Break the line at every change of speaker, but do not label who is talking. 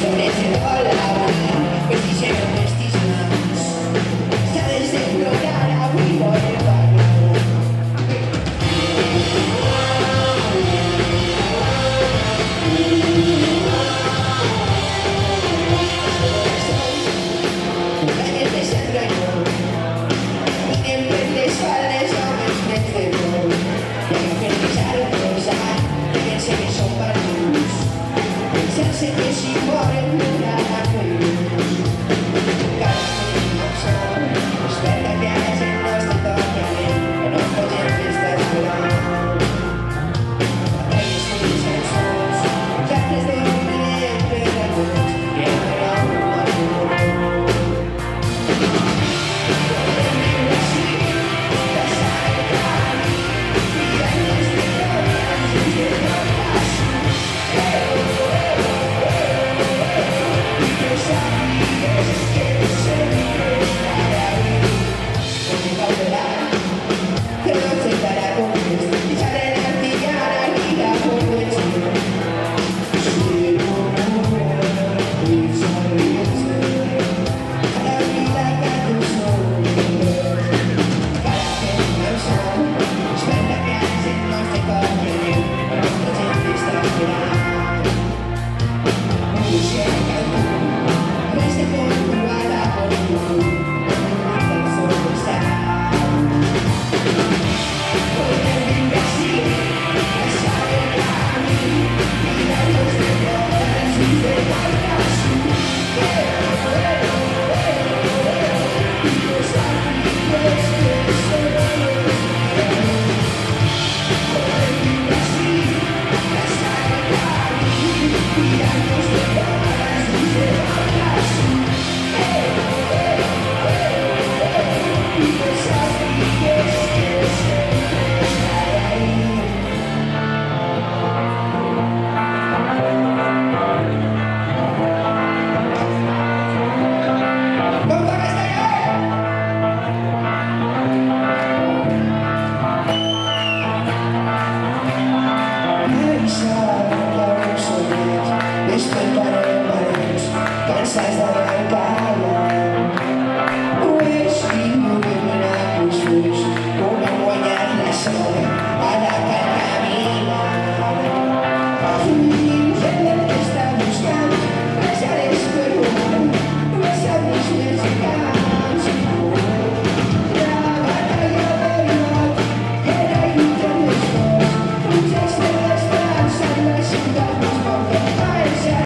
sobre el volar, pues dijeron estos más, sabes de explorar a vivo el barrio. En el desarrollo, y en verdes faldes hombres me cebo, y hay que pensar cosas, fíjense que son barrios, pensarse que si mueren duran a